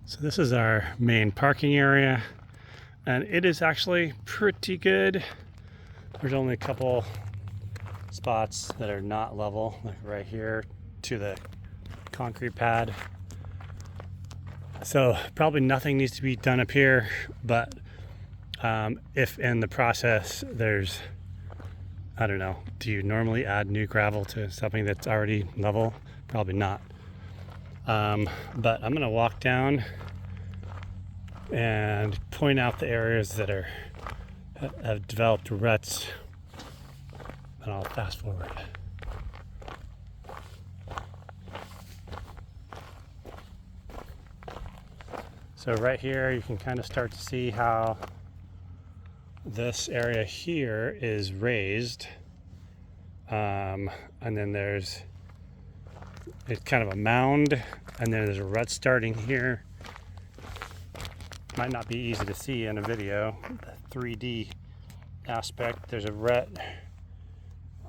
So this is our main parking area, and it is actually pretty good. There's only a couple spots that are not level, like right here to the concrete pad. So probably nothing needs to be done up here, but if in the process there's, I don't know, do you normally add new gravel to something that's already level? Probably not. But I'm gonna walk down and point out the areas that have developed ruts, and I'll fast forward. So right here you can kind of start to see how this area here is raised, and then it's kind of a mound, and then there's a rut starting here. Might not be easy to see in a video, the 3D aspect. There's a rut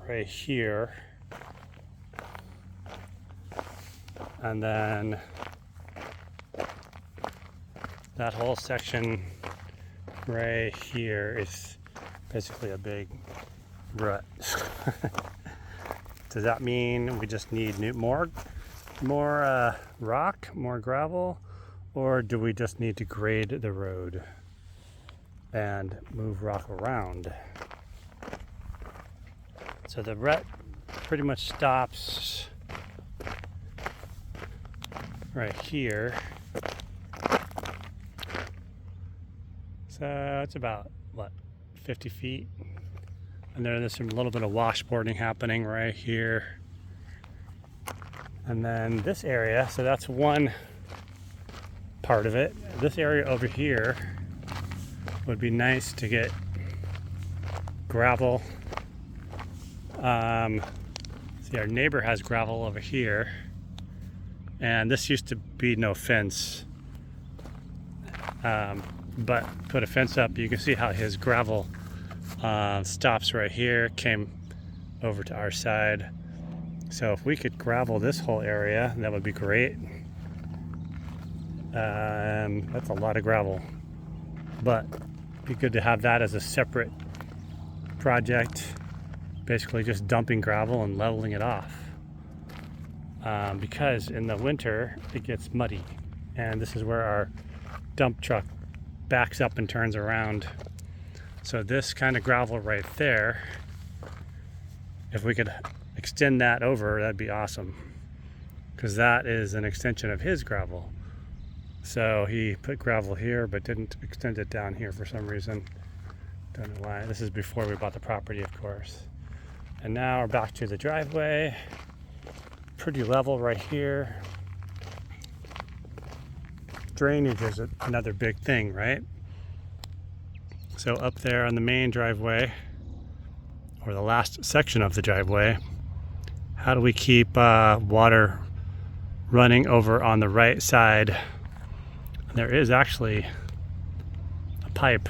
right here, and then that whole section right here is basically a big rut. Does that mean we just need more rock, more gravel, or do we just need to grade the road and move rock around? So the rut pretty much stops right here. So it's about, 50 feet? And there's some little bit of washboarding happening right here. And then this area, so that's one part of it. This area over here would be nice to get gravel. See, our neighbor has gravel over here, and this used to be no fence. But put a fence up, you can see how his gravel stops right here, came over to our side. So if we could gravel this whole area, that would be great. That's a lot of gravel, but it'd be good to have that as a separate project, basically just dumping gravel and leveling it off, because in the winter it gets muddy, and this is where our dump truck backs up and turns around. So this kind of gravel right there, if we could extend that over, that'd be awesome, because that is an extension of his gravel. So he put gravel here but didn't extend it down here for some reason. Don't know why. This is before we bought the property, of course. And now we're back to the driveway. Pretty level right here. Drainage is another big thing, right? So up there on the main driveway, or the last section of the driveway, how do we keep water running over on the right side? There is actually a pipe,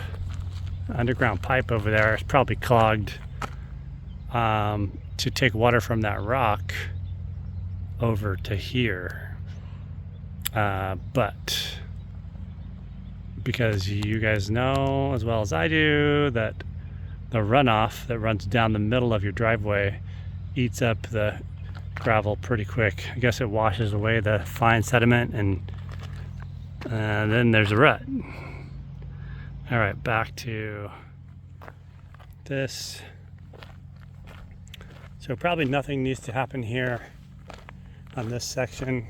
underground pipe over there. It's probably clogged, to take water from that rock over to here. But because you guys know as well as I do that the runoff that runs down the middle of your driveway eats up the gravel pretty quick. I guess it washes away the fine sediment, and then there's a rut. All right, back to this. So probably nothing needs to happen here on this section,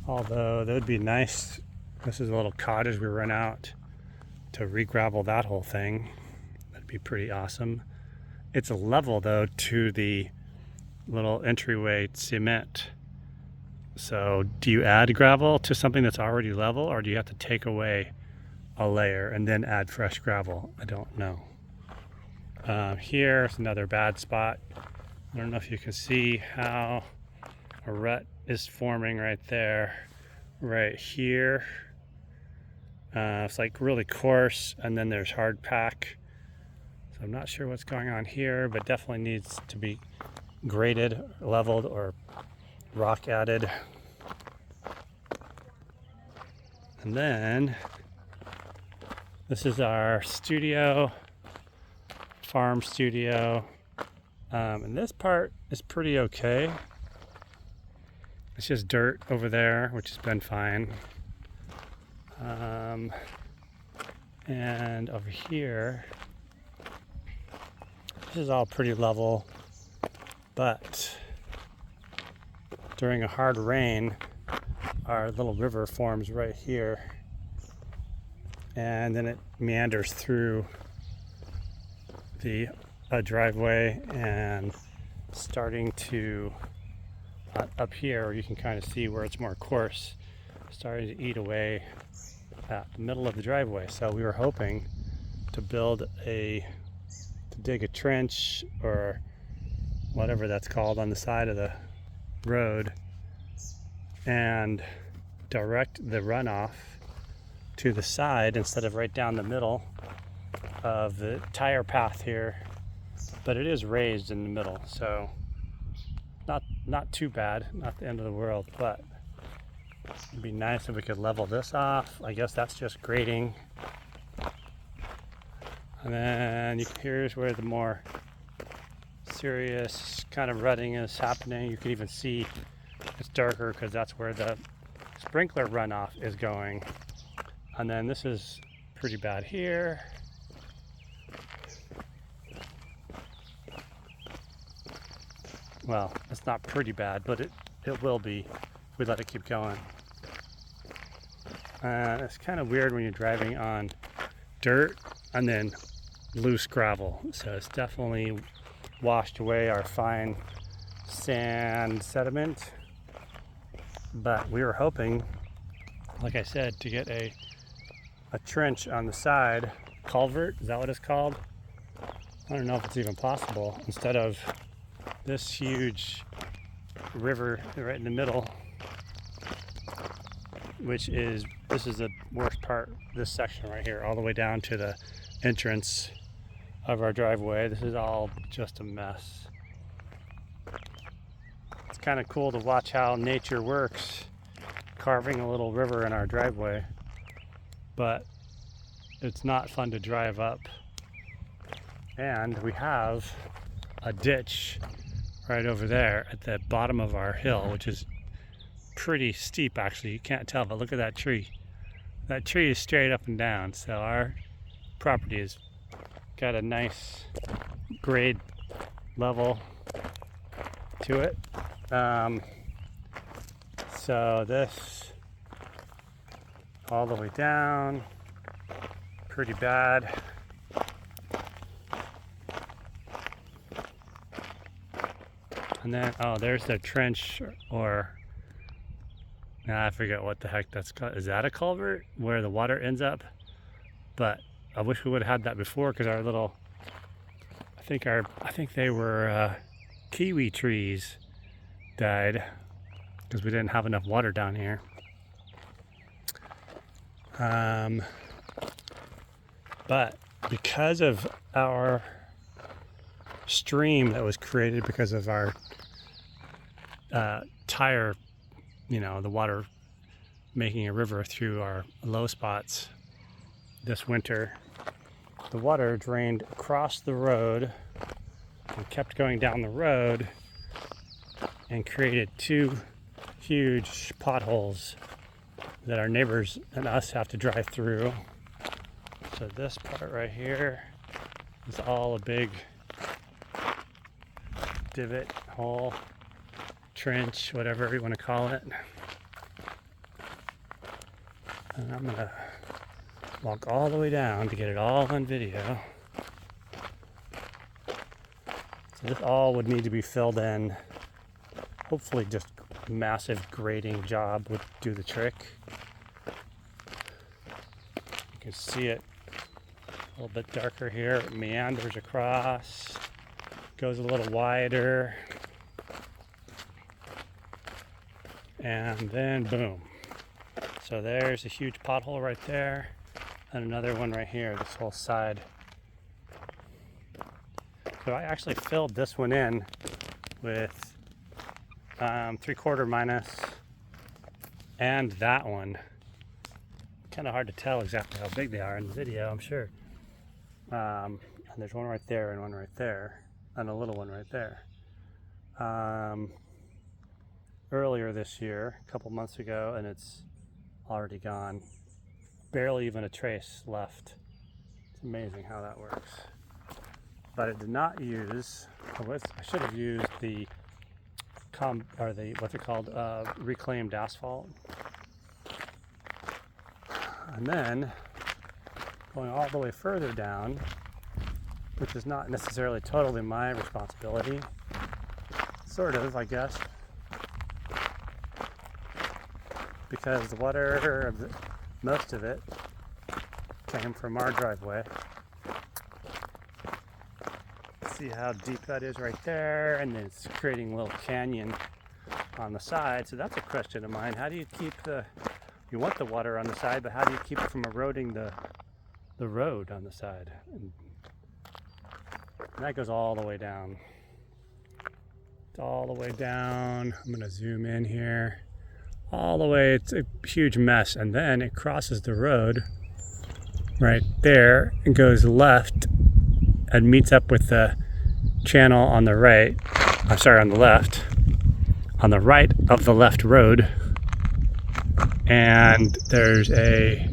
although that would be nice. This is a little cottage we rent out to re-gravel that whole thing. That'd be pretty awesome. It's a level though to the little entryway cement. So do you add gravel to something that's already level, or do you have to take away a layer and then add fresh gravel? I don't know. Here's another bad spot. I don't know if you can see how a rut is forming right there, right here. It's like really coarse, and then there's hard pack. So I'm not sure what's going on here, but definitely needs to be graded, leveled, or rock added. And then this is our studio, farm studio. And this part is pretty okay. It's just dirt over there, which has been fine. And over here, this is all pretty level, but during a hard rain, our little river forms right here, and then it meanders through the driveway and starting to up here you can kind of see where it's more coarse, starting to eat away at the middle of the driveway. So we were hoping to dig a trench or whatever that's called on the side of the road and direct the runoff to the side instead of right down the middle of the tire path here. But it is raised in the middle, so not too bad, not the end of the world, but it'd be nice if we could level this off. I guess that's just grading. And then here's where the more serious kind of rutting is happening. You can even see it's darker because that's where the sprinkler runoff is going. And then this is pretty bad here. Well, it's not pretty bad, but it will be if we let it keep going. It's kind of weird when you're driving on dirt and then loose gravel. So it's definitely washed away our fine sand sediment. But we were hoping, like I said, to get a trench on the side, culvert, is that what it's called? I don't know if it's even possible, instead of this huge river right in the middle, this is the worst part, this section right here, all the way down to the entrance of our driveway. This is all just a mess. It's kind of cool to watch how nature works, carving a little river in our driveway, but it's not fun to drive up. And we have a ditch right over there at the bottom of our hill, which is pretty steep actually. You can't tell, but look at that tree. That tree is straight up and down, so our property has got a nice grade level to it. So this all the way down, pretty bad. And then, oh, there's the trench, or I forget what the heck that's called. Is that a culvert where the water ends up? But I wish we would have had that before, because our little, I think they were kiwi trees died because we didn't have enough water down here. But because of our stream that was created because of our tire, the water making a river through our low spots this winter, the water drained across the road and kept going down the road and created two huge potholes that our neighbors and us have to drive through. So this part right here is all a big divot, hole, trench, whatever you want to call it. And I'm gonna walk all the way down to get it all on video. So this all would need to be filled in. Hopefully just massive grading job would do the trick. You can see it a little bit darker here. It meanders across, goes a little wider, and then boom. So there's a huge pothole right there, and another one right here, this whole side. So I actually filled this one in with 3/4 minus and that one kind of hard to tell exactly how big they are in the video, I'm sure. And there's one right there and one right there, and a little one right there. Earlier this year, a couple months ago, and it's already gone. Barely even a trace left. It's amazing how that works. But it did not use, I should have used the what's it called, reclaimed asphalt. And then going all the way further down, which is not necessarily totally my responsibility, sort of, I guess, because the water, most of it, came from our driveway. See how deep that is right there, and then it's creating a little canyon on the side. So that's a question of mine. How do you keep you want the water on the side, but how do you keep it from eroding the road on the side? And that goes all the way down. It's all the way down. I'm gonna zoom in here. All the way, it's a huge mess. And then it crosses the road right there and goes left and meets up with the channel on the right. On the left. On the right of the left road. And there's a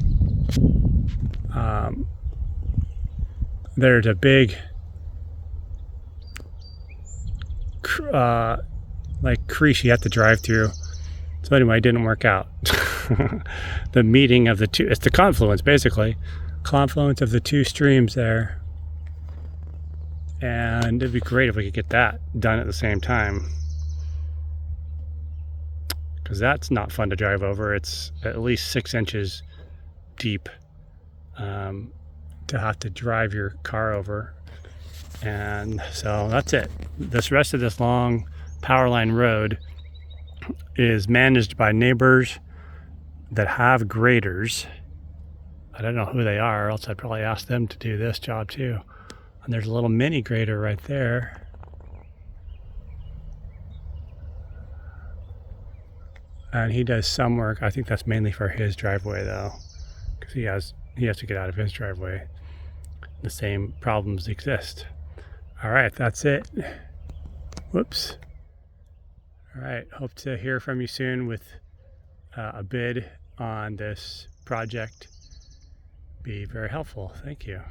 big like crease you have to drive through. So anyway, it didn't work out. The meeting of the two, it's the confluence basically. Confluence of the two streams there. And it'd be great if we could get that done at the same time. Because that's not fun to drive over. It's at least 6 inches deep to have to drive your car over. And so that's it. This rest of this long power line road is managed by neighbors that have graders. I don't know who they are, else I'd probably ask them to do this job too. And there's a little mini grader right there. And he does some work. I think that's mainly for his driveway though, because he has to get out of his driveway. The same problems exist. All right, that's it. Whoops. All right, hope to hear from you soon with a bid on this project. Be very helpful. Thank you.